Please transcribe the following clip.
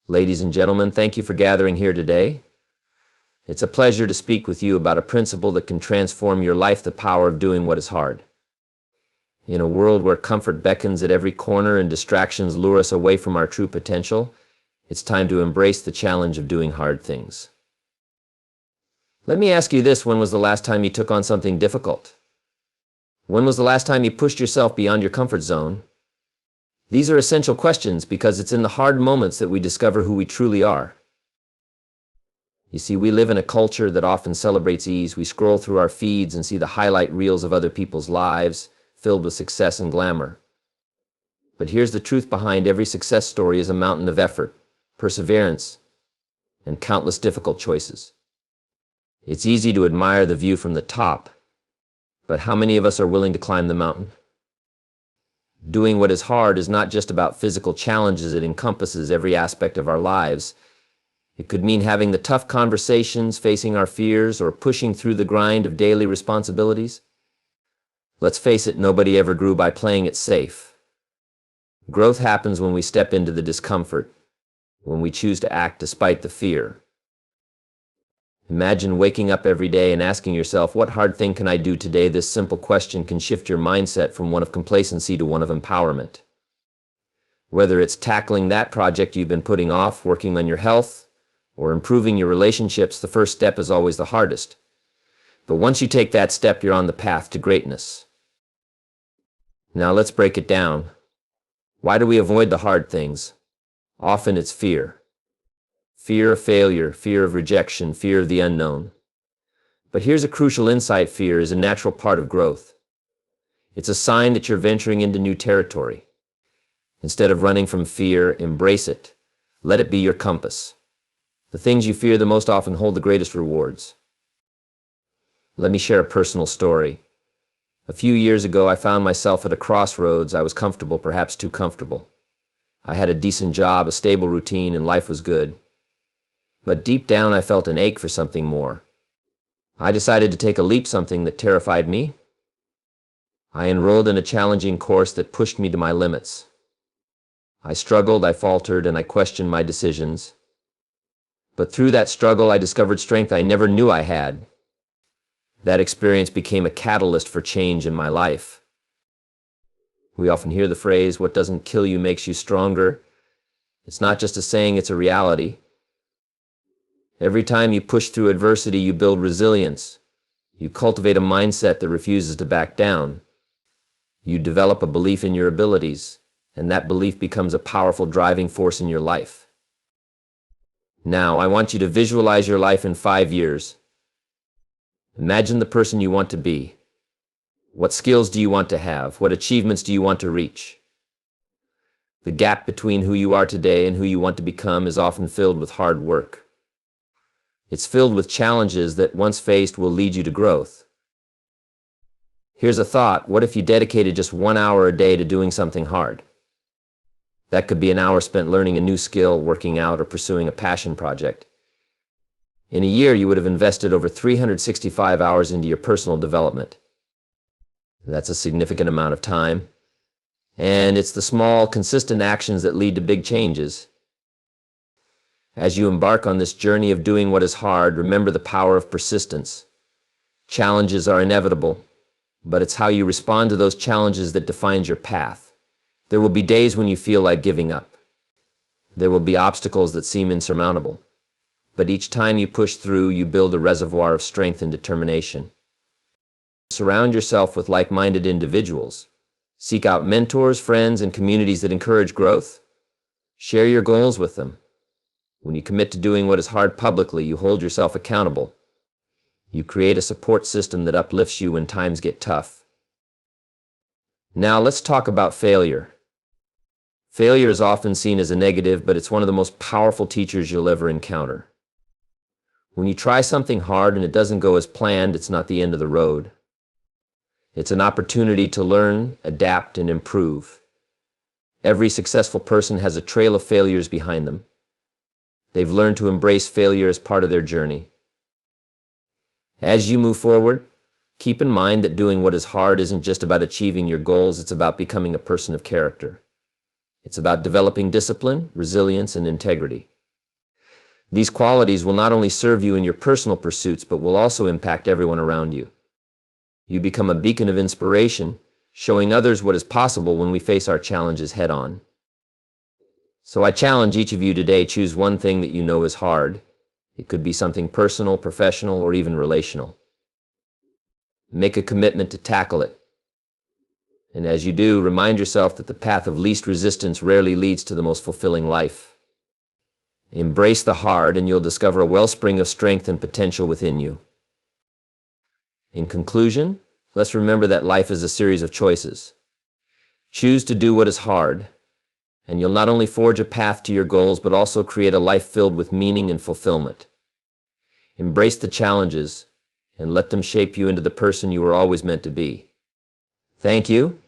Ladies and gentlemen, thank you for gathering here today. It's a pleasure to speak with you about a principle that can transform your life, the power of doing what is hard. In a world where comfort beckons at every corner and distractions lure us away from our true potential, it's time to embrace the challenge of doing hard things. Let me ask you this: when was the last time you took on something difficult? When was the last time you pushed yourself beyond your comfort zone? These are essential questions because it's in the hard moments that we discover who we truly are. You see, we live in a culture that often celebrates ease. We scroll through our feeds and see the highlight reels of other people's lives, filled with success and glamour. But here's the truth: behind every success story is a mountain of effort, perseverance, and countless difficult choices. It's easy to admire the view from the top, but how many of us are willing to climb the mountain? Doing what is hard is not just about physical challenges. It encompasses every aspect of our lives. It could mean having the tough conversations, facing our fears, or pushing through the grind of daily responsibilities. Let's face it, nobody ever grew by playing it safe. Growth happens when we step into the discomfort, when we choose to act despite the fear. Imagine waking up every day and asking yourself, what hard thing can I do today? This simple question can shift your mindset from one of complacency to one of empowerment. Whether it's tackling that project you've been putting off, working on your health, or improving your relationships, the first step is always the hardest. But once you take that step, you're on the path to greatness. Now let's break it down. Why do we avoid the hard things? Often it's fear. Fear of failure, fear of rejection, fear of the unknown. But here's a crucial insight: fear is a natural part of growth. It's a sign that you're venturing into new territory. Instead of running from fear, embrace it. Let it be your compass. The things you fear the most often hold the greatest rewards. Let me share a personal story. A few years ago, I found myself at a crossroads. I was comfortable, perhaps too comfortable. I had a decent job, a stable routine, and life was good. But deep down, I felt an ache for something more. I decided to take a leap, something that terrified me. I enrolled in a challenging course that pushed me to my limits. I struggled, I faltered, and I questioned my decisions. But through that struggle, I discovered strength I never knew I had. That experience became a catalyst for change in my life. We often hear the phrase, "What doesn't kill you makes you stronger." It's not just a saying, it's a reality. Every time you push through adversity, you build resilience. You cultivate a mindset that refuses to back down. You develop a belief in your abilities, and that belief becomes a powerful driving force in your life. Now, I want you to visualize your life in 5 years. Imagine the person you want to be. What skills do you want to have? What achievements do you want to reach? The gap between who you are today and who you want to become is often filled with hard work. It's filled with challenges that, once faced, will lead you to growth. Here's a thought: what if you dedicated just 1 hour a day to doing something hard? That could be an hour spent learning a new skill, working out, or pursuing a passion project. In a year, you would have invested over 365 hours into your personal development. That's a significant amount of time. And it's the small, consistent actions that lead to big changes. As you embark on this journey of doing what is hard, remember the power of persistence. Challenges are inevitable, but it's how you respond to those challenges that defines your path. There will be days when you feel like giving up. There will be obstacles that seem insurmountable. But each time you push through, you build a reservoir of strength and determination. Surround yourself with like-minded individuals. Seek out mentors, friends, and communities that encourage growth. Share your goals with them. When you commit to doing what is hard publicly, you hold yourself accountable. You create a support system that uplifts you when times get tough. Now let's talk about failure. Failure is often seen as a negative, but it's one of the most powerful teachers you'll ever encounter. When you try something hard and it doesn't go as planned, it's not the end of the road. It's an opportunity to learn, adapt, and improve. Every successful person has a trail of failures behind them. They've learned to embrace failure as part of their journey. As you move forward, keep in mind that doing what is hard isn't just about achieving your goals, it's about becoming a person of character. It's about developing discipline, resilience, and integrity. These qualities will not only serve you in your personal pursuits, but will also impact everyone around you. You become a beacon of inspiration, showing others what is possible when we face our challenges head on. So I challenge each of you today, choose one thing that you know is hard. It could be something personal, professional, or even relational. Make a commitment to tackle it. And as you do, remind yourself that the path of least resistance rarely leads to the most fulfilling life. Embrace the hard, and you'll discover a wellspring of strength and potential within you. In conclusion, let's remember that life is a series of choices. Choose to do what is hard, and you'll not only forge a path to your goals, but also create a life filled with meaning and fulfillment. Embrace the challenges, and let them shape you into the person you were always meant to be. Thank you,